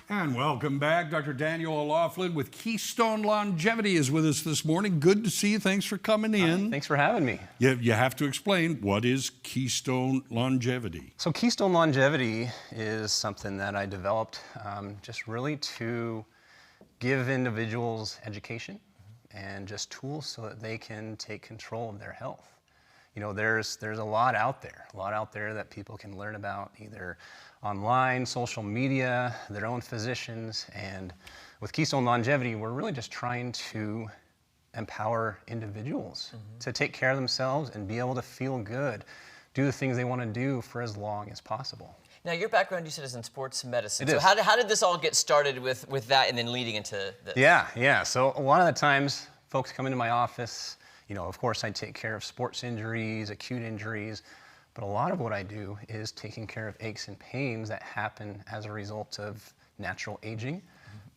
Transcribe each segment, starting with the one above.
And welcome back. Dr. Daniel O'Loughlin with Keystone Longevity is with us this morning. Good to see you. Thanks for coming in. Thanks for having me. You have to explain, what is Keystone Longevity? So Keystone Longevity is something that I developed just really to give individuals education and just tools so that they can take control of their health. You know, there's a lot out there that people can learn about, either online, social media, their own physicians. And with Keystone Longevity, we're really just trying to empower individuals to take care of themselves and be able to feel good, do the things they want to do for as long as possible. Now, your background, you said, is in sports medicine. It is. How did this all get started with that and then leading into this? Yeah. So a lot of the times, folks come into my office. You know, of course, I take care of sports injuries, acute injuries, but a lot of what I do is taking care of aches and pains that happen as a result of natural aging,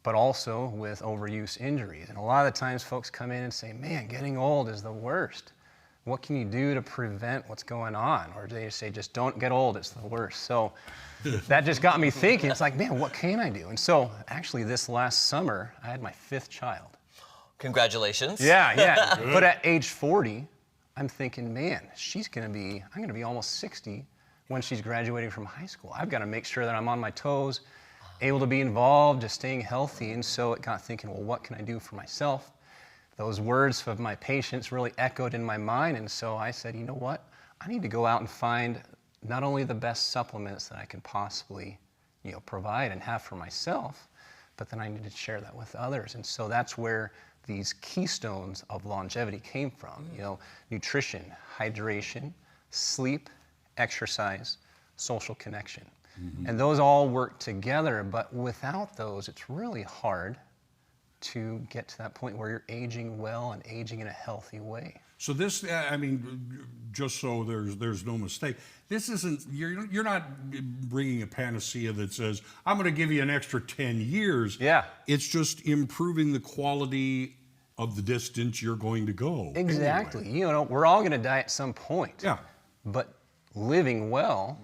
but also with overuse injuries. And a lot of the times folks come in and say, man, getting old is the worst. What can you do to prevent what's going on? Or they say, just don't get old, it's the worst. So that just got me thinking, it's like, man, what can I do? And so actually this last summer, I had my 5th child. Congratulations. Yeah. But at age 40, I'm thinking, man, I'm gonna be almost 60 when she's graduating from high school. I've got to make sure that I'm on my toes, able to be involved, just staying healthy. And so it got thinking, well, what can I do for myself? Those words of my patients really echoed in my mind. And so I said, you know what? I need to go out and find not only the best supplements that I can possibly, provide and have for myself, but then I need to share that with others. And so that's where these keystones of longevity came from. Nutrition, hydration, sleep, exercise, social connection. And those all work together, but without those, it's really hard to get to that point where you're aging well and aging in a healthy way. So this, just so there's no mistake, this isn't, you're not bringing a panacea that says, I'm going to give you an extra 10 years. Yeah. It's just improving the quality of the distance you're going to go. Exactly. Anyway. We're all going to die at some point. Yeah. But living well,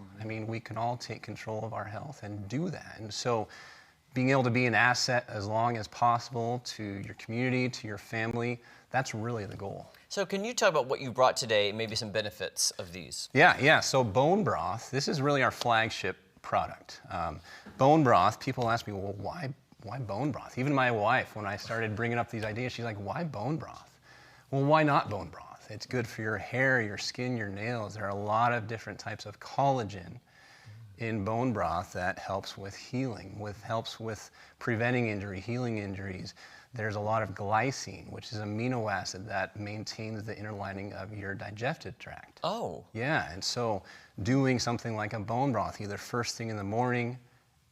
we can all take control of our health and do that. And so being able to be an asset as long as possible to your community, to your family, that's really the goal. So can you talk about what you brought today and maybe some benefits of these? Yeah. So bone broth, this is really our flagship product. Bone broth, people ask me, well, why bone broth? Even my wife, when I started bringing up these ideas, she's like, why bone broth? Well, why not bone broth? It's good for your hair, your skin, your nails. There are a lot of different types of collagen in bone broth that helps with healing, helps with preventing injury, healing injuries. There's a lot of glycine, which is an amino acid that maintains the inner lining of your digestive tract. Oh. Yeah, and so doing something like a bone broth, either first thing in the morning,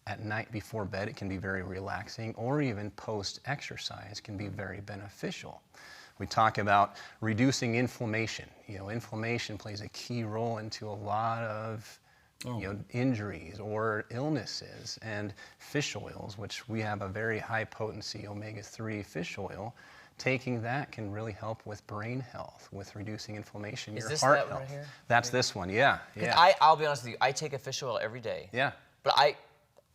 at night before bed, it can be very relaxing, or even post-exercise can be very beneficial. We talk about reducing inflammation. Inflammation plays a key role into a lot of injuries or illnesses, and fish oils, which we have a very high potency omega-3 fish oil. Taking that can really help with brain health, with reducing inflammation, your heart health. Right here? That's this one, yeah. I'll be honest with you, I take a fish oil every day. Yeah. But I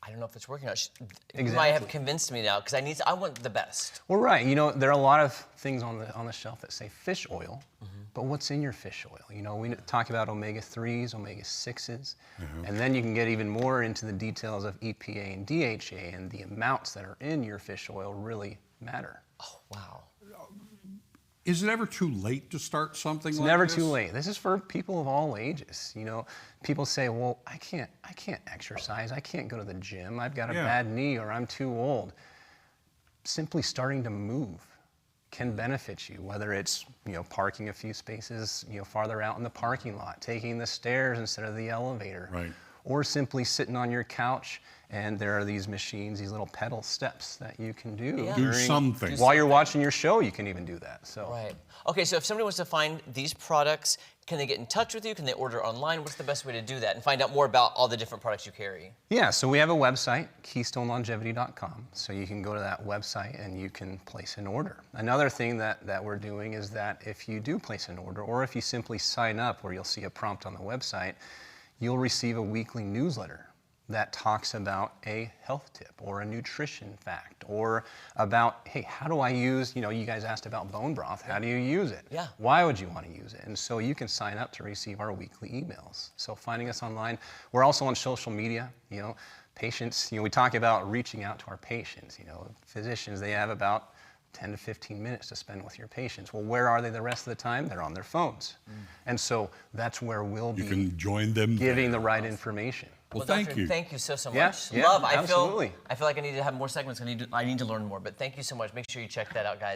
don't know if it's working out. You might have convinced me now, because I want the best. Well, right. There are a lot of things on the shelf that say fish oil, but what's in your fish oil? We talk about omega-3s, omega-6s, and then you can get even more into the details of EPA and DHA, and the amounts that are in your fish oil really matter. Oh, wow. Is it ever too late to start something like this? It's never too late. This is for people of all ages. People say, well, I can't exercise. I can't go to the gym. I've got a bad knee, or I'm too old. Simply starting to move can benefit you, whether it's, parking a few spaces, farther out in the parking lot, taking the stairs instead of the elevator. Right. Or simply sitting on your couch, and there are these machines, these little pedal steps that you can do. Do something. While you're watching your show, you can even do that. So. Right. Okay, so if somebody wants to find these products, can they get in touch with you? Can they order online? What's the best way to do that and find out more about all the different products you carry? Yeah, so we have a website, keystonelongevity.com. So you can go to that website and you can place an order. Another thing that we're doing is that if you do place an order, or if you simply sign up where you'll see a prompt on the website, you'll receive a weekly newsletter that talks about a health tip or a nutrition fact or about, hey, how do I use, you guys asked about bone broth. How do you use it? Yeah. Why would you want to use it? And so you can sign up to receive our weekly emails. So finding us online. We're also on social media, patients, we talk about reaching out to our patients. Physicians, they have about 10 to 15 minutes to spend with your patients. Well, where are they the rest of the time? They're on their phones. And so that's where we'll You be can join them giving there. the right information. Well, thank Doctor, you. Thank you so Yeah, much. yeah, Love. absolutely. I feel like I need to have more segments. I need to learn more. But thank you so much. Make sure you check that out, guys.